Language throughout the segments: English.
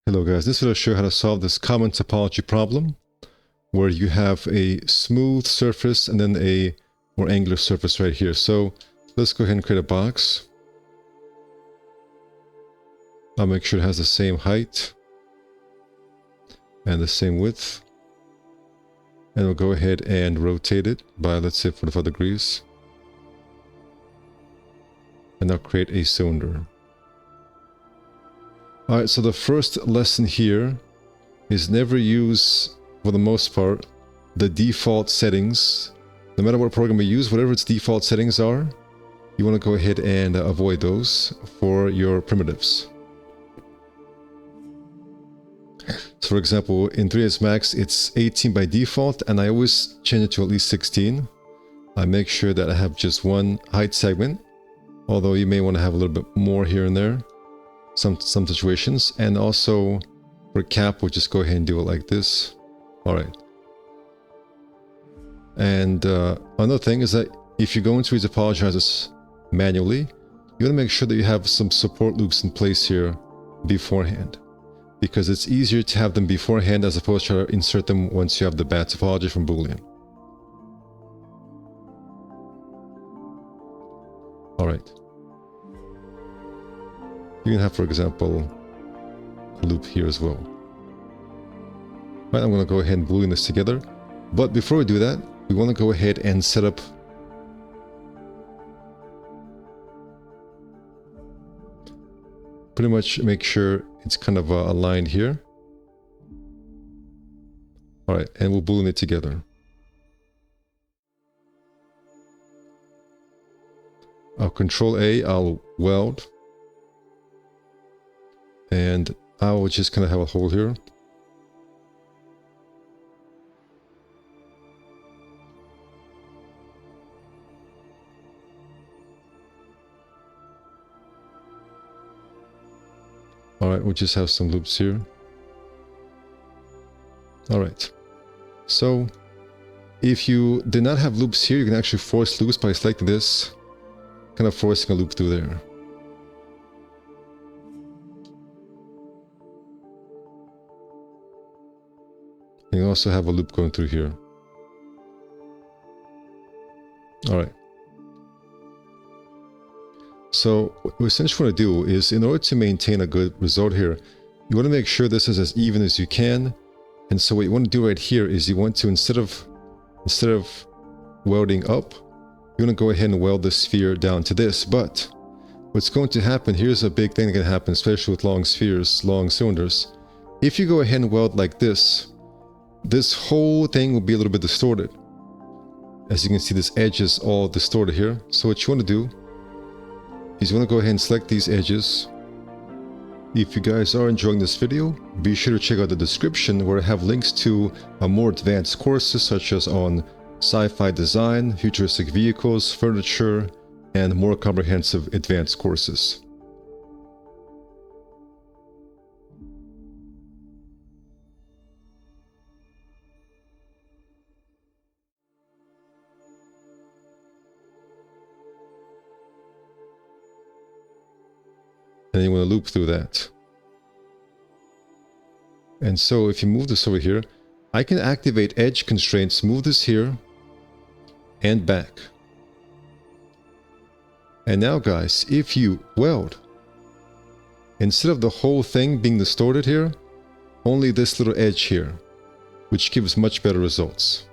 Hello guys, this video will show you how to solve this common topology problem where you have a smooth surface and then a more angular surface right here. So let's go ahead and create a box. I'll make sure it has the same height and the same width. And we'll go ahead and rotate it by, let's say, 45 degrees. And now create a cylinder. Alright, so the first lesson here is never use, for the most part, the default settings. No matter what program you use, whatever its default settings are, you want to go ahead and avoid those for your primitives. So for example, in 3ds Max, it's 18 by default, and I always change it to at least 16. I make sure that I have just one height segment, although you may want to have a little bit more here and there. Some situations, and also for cap we'll just go ahead and do it like this. All right. And another thing is that if you go into these topology manually, you want to make sure that you have some support loops in place here beforehand, because it's easier to have them beforehand as opposed to try to insert them once you have the bad topology from Boolean. All right. You can have, for example, a loop here as well. Right, I'm going to go ahead and Boolean this together. But before we do that, we want to go ahead and set up pretty much make sure it's kind of aligned here. All right, and we'll Boolean it together. I'll Control A, I'll weld. And I will just kind of have a hole here. Alright, we'll just have some loops here. Alright. So, if you did not have loops here, you can actually force loops by selecting this, kind of forcing a loop through there. You also have a loop going through here. All right. So what we essentially want to do is, in order to maintain a good result here, you want to make sure this is as even as you can. And so what you want to do right here is you want to, instead of welding up, you want to go ahead and weld the sphere down to this. But what's going to happen, here's a big thing that can happen, especially with long spheres, long cylinders. If you go ahead and weld like this whole thing will be a little bit distorted. As you can see, this edge is all distorted here. So what you want to do is you want to go ahead and select these edges. If you guys are enjoying this video, be sure to check out the description where I have links to more advanced courses such as on sci-fi design, futuristic vehicles, furniture, and more comprehensive advanced courses. And you want to loop through that. And so if you move this over here, I can activate edge constraints, move this here and back. And now guys, if you weld, instead of the whole thing being distorted here, only this little edge here, which gives much better results.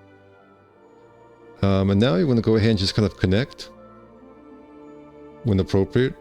And now you want to go ahead and just kind of connect when appropriate.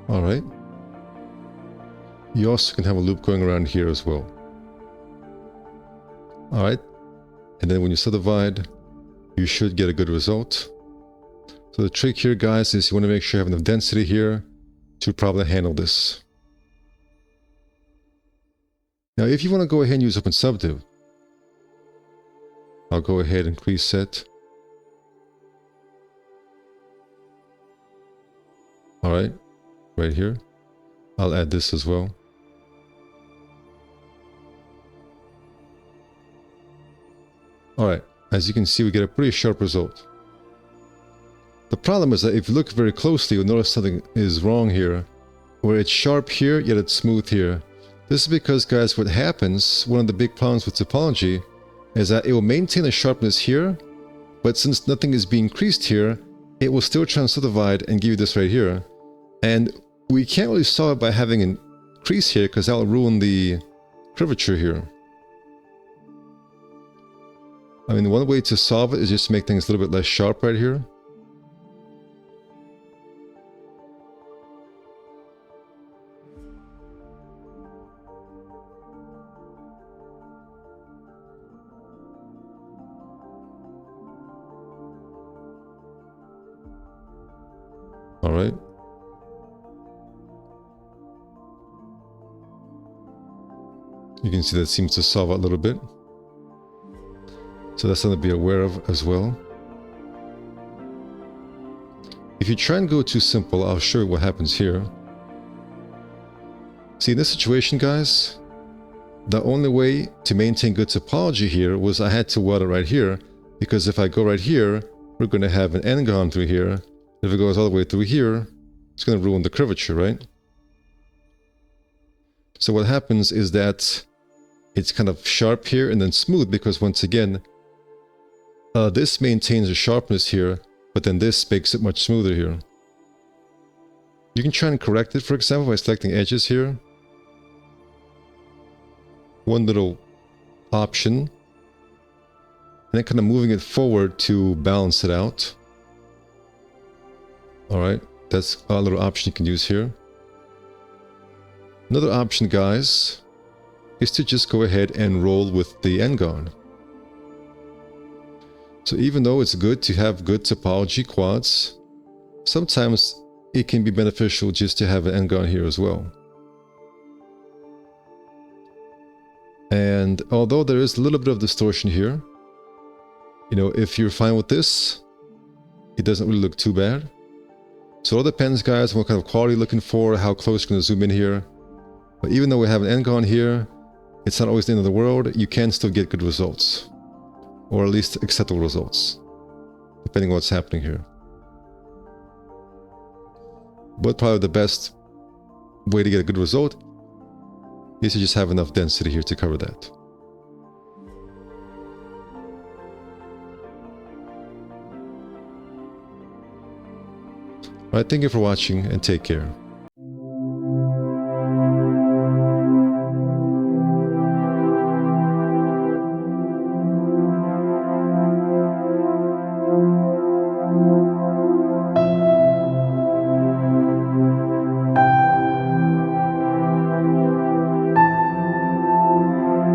Alright. You also can have a loop going around here as well. Alright. And then when you subdivide, you should get a good result. So the trick here, guys, is you want to make sure you have enough density here to probably handle this. Now, if you want to go ahead and use open subdiv, I'll go ahead and preset. Alright, right here. I'll add this as well. Alright, as you can see, we get a pretty sharp result. The problem is that if you look very closely, you'll notice something is wrong here, where it's sharp here, yet it's smooth here. This is because, guys, what happens, one of the big problems with topology, is that it will maintain a sharpness here, but since nothing is being increased here, it will still try and subdivide and give you this right here. And we can't really solve it by having an increase here, because that will ruin the curvature here. I mean, one way to solve it is just to make things a little bit less sharp right here. Alright. You can see that seems to solve out a little bit. So that's something to be aware of as well. If you try and go too simple, I'll show you what happens here. See, in this situation, guys, the only way to maintain good topology here was I had to weld it right here, because if I go right here, we're going to have an N-gon through here. If it goes all the way through here, it's going to ruin the curvature, right? So what happens is that it's kind of sharp here and then smooth, because once again, this maintains a sharpness here, but then this makes it much smoother here. You can try and correct it, for example, by selecting edges here. One little option, and then kind of moving it forward to balance it out. Alright, that's a little option you can use here. Another option, guys, is to just go ahead and roll with the N-gon. So even though it's good to have good topology quads, sometimes it can be beneficial just to have an N-gon here as well. And although there is a little bit of distortion here, you know, if you're fine with this, it doesn't really look too bad. So it all depends, guys, on what kind of quality you're looking for, how close you're going to zoom in here. But even though we have an N-gon here, it's not always the end of the world. You can still get good results, or at least acceptable results, depending on what's happening here. But probably the best way to get a good result is to just have enough density here to cover that. Alright, thank you for watching and take care.